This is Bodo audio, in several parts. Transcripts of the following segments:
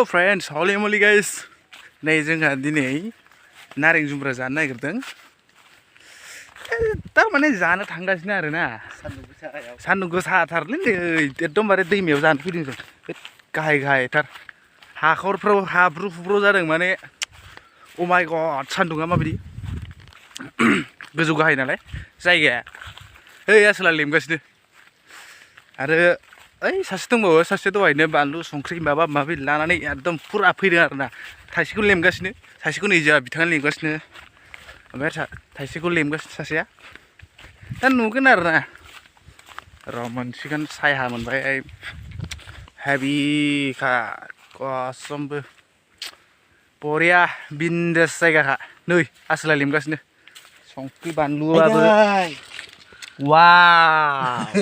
Hello friends, holy moly guys. नै जोंहा दिनै नारें जुमब्रा जानो नागिरदों। तारमाने जानो थांगासिनो आरोना। सान्दुं गोसाथारलै नै एकदमबारे दैमायाव जानो फैदों जों। गाहाय-गाहायथार हाखरफ्राव हाब्रु जादों माने ओ माय गड सान्दुंआ माबायदि गोजौ गाहाय नालाय जायगाया। ओइ आसोला लेमगासिनो आरो ओइ सासे दंबावो सासे दहायनो बानलु संख्रि माबा माबि लानानै एकदम फुरा फैदों आरोना। थाइसेखौ लेमगासिनो सासेखौ नै जोंहा बिथाङा लेमगासिनो ओमफ्राय थाइसेखौ लेमगासिनो सासेया दा नुगोन आरोना र' मोनसिगोन सायहा मोनबाय हेभिखा कसमबो बरिया बिन्दास जायगाखा नै आसोला लेमगासिनो संख्रि बानलुआबो वाव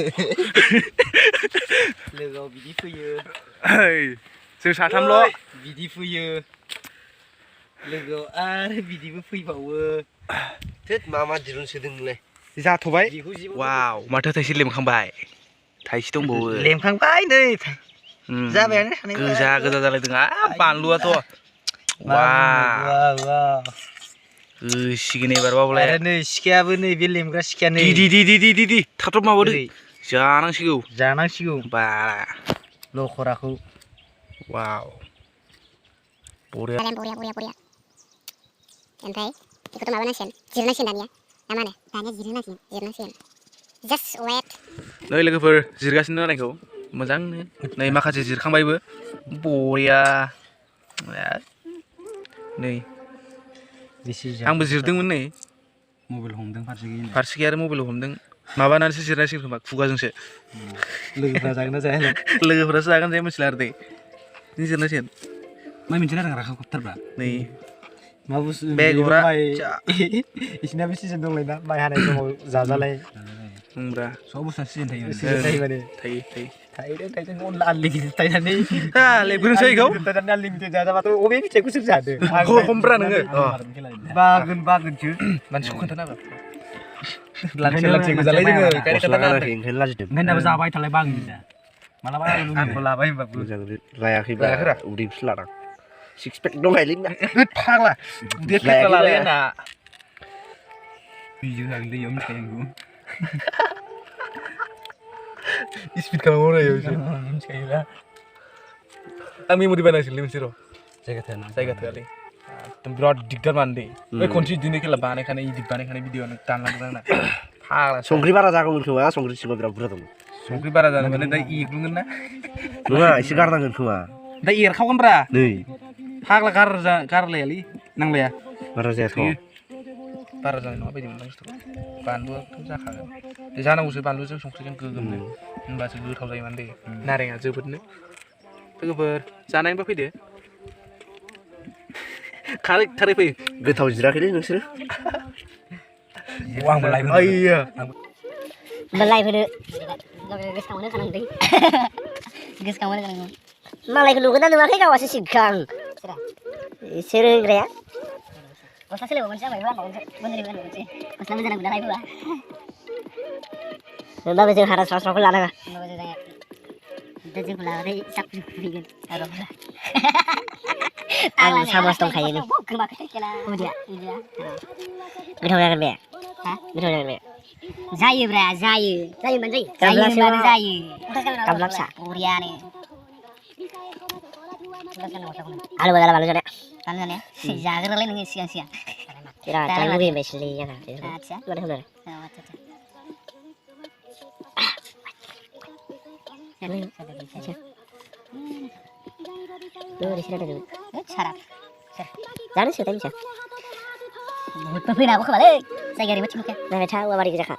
लोगोआव बिदि फैयो जों साथामल' बिदि फैयो लोगोआव आरो बिदिबो फैबावो थोद मा दिरुं सोदों नोंलाय जाथ'बाय वाव माथो थाइसे लेमखांबाय थाइसे दंबावो लेमखांबाय नै जाबायानो गोजा जालायदों बानलुआथ' वाव होसिगोन एबार बावलाय आरो नै सिखायाबो नै बे लेमग्रा सिखाया नै दि थाथ'ब माबादो जानांसिगौ बा लखराखौ वाव बरिया ओमफ्राय बेखौथ' माबानांसिगोन जिरनांसिगोन दानिया ना मा होनो दानिया जिरनांसिगोन जास्ट वेट नै लोगोफोर जिरगासिनो नालायखौ मोजांनो नै माखासे जिरखांबायबो बरिया नै आंबो जिरदोंमोन नै मबाइल हमदों फारसेखै आरो मबाइल हमदों माबानानैसो जिरनांसिगोन खोमा खुगाजोंसो लोगोफ्रा जागोन ना जाया लोगोफ्रासो जागोन जाया मिथिला आरो दे बिदिनो जिरनांसिगोन माइ मोनसे रां राखाबथारब्रा नै मा बुस्थु बेगरा इसोरनाबो सिजन दंलायना माइ हानाय समाव जाजालाय ब्रा सब बुस्थुआ सिजन थायो माने थायो अनला आनलिमिटेड थायनानै लेबग्रोनोसै बेखौ थायनानै आनलिमिटेड जाजाबाथ' अबे फिथाइखौ सोर जादों हमब्रा नोङो बागोनसो मानसिखौ खोन्थानाङा लानसो जालाय जोङो ओंखायनो जाबाय थालाय बागोन मालाबा आंखौ लाबाय होनबाबो लायाखैब्रा उदैखौसो लादां सिक्स पेक दंखायोलै फाग्ला देरफेक्ला लालाय आंना दैयाव मिथिखायो स्पिड खालामहरायो मिथिखायोला आं मेम'रि बानायसिगोनलै मोनसे र' जायगा थोआलै एकदम बिराद दिगदार मानदे बै खनसे बिदिनो खेला बानायखानाय इदिट बानायखानाय भिडिअ'आनो दानलांदों आंना फाग्ला संख्रि बारा जागौमोन खोमा संख्रि सिङाव बिराद बुरजा दं संख्रि बारा जानो माने दा एग्लुंगोन ना नङा एसे गारनांगोन खोमा दा एरखावगोनब्रा नै फाग्ला गारलायालै नांलाया बारा जायाथ' बारा जानाय नङा बायदि मोनदों बुस्थुखौ बानलुआथ' जाखागोन जानांगौसो बानलुजों संख्रिजों गोगोमनो होनबासो गोथाव जायो माने नारेंआ जोबोदनो लोगोफोर जानायनिबा फैदो खारै फैयो गोथाव जिराखैलै नोंसोरो आंबो लायबो लायबोनो गोसोखांनो खानांगौ मालायखौ नुगोन ना नुवाखै गावासो सिगां इसोर होग्राया गस्ला सोलायबाव मोनसे जाबाय मोनसे गस्ला मोजां नांगौ नालाय होआ होमबाबो जों हारा स्राव लानाङा दा जोंखौ लानानै साबसिन फैगोन आं सामस दंखायो नै गोथाव जागोन बे जायोब्रा जायो गामला फिसा बरियानो आलु बाजा बानलु जानाया जाग्रोलाय नोङो सिगां बिराद जानो लुगैबायसोलै आंहा आदसा माथो होनो जानो सोथाय मिसा बहुद फैनो हागौ खोमालै जायगा ओरैबायदि नुखाया नायबाय था औवाबारि गोजाखा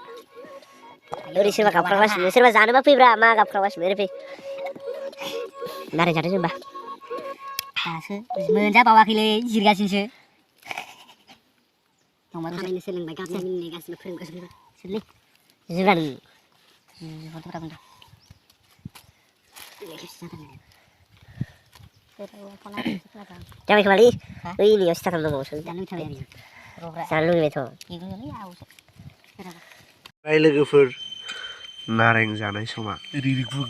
ओरै सोरबा गाबख्रावगासिनो सोरबा जानोबा फैब्रा मा गाबख्रावगासिनो ओरै फै नारें जादों जोंबा दासो मोनजाबावाखैलै जिरगासिनोसो थाबायनो सोलोंबाय गासिबो फोरोंगासिनो सोरलै जिरानि जाबाय खोमालै बैनियाव सिथाथाम दंबावोसो जानो लुगैबायथ' लोगोफोर नारें जानाय समा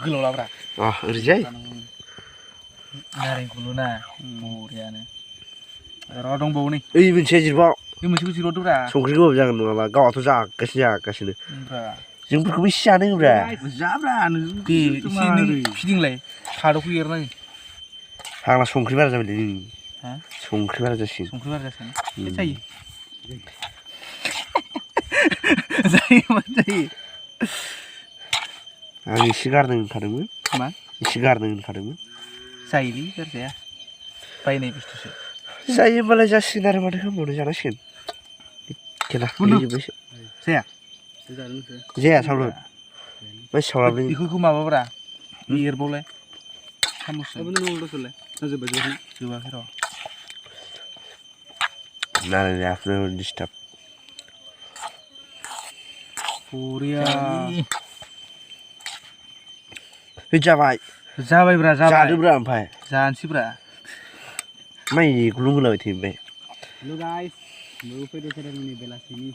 गोलाव लाब्रा ओरैजाय नारेंखौल' ना बरियानो र' दंबावो नै ओइ मोनसे जिरबाव बे मोनसेखौ जिर'दोब्रा संख्रिखौ होबाबो जागोन नङाबा गावआथ' जागासिनो जोंफोरखौबो एसे जानांगौब्रा जाब्रा दे एसे नों फिदिंलाय खादौखौ एरनाङो फाग्ला संख्रि बारा जाबाय नों हा संख्रि बारा जासिगोन संख्रि बारा जासिगोन जायो जायो आं एसे गारनो होनखादोंमोन मा एसे गारनो होनखादोंमोन जायोलै गारजाया बायनाय बुस्थुसो जायो होनबालाय जासिगोन आरो माथो खालामबावनो जानांसिगोन खेला गेलेजोब्बायसो जाया जाया सावलो ओमफ्राय सावलाबो बेखौ माबाब्रा एरबावलाय सामसजों जोबाखै र' नारें आफ्टारनुन डिस्टार्ब बरिया जाबाय जाबायब्रा जाबाय जादोब्रा ओमफ्राय जानोसैब्रा माइ गुलुं होलाबाय थायो ओमफ्राय हेल' गाइस फैदो बेलासिनि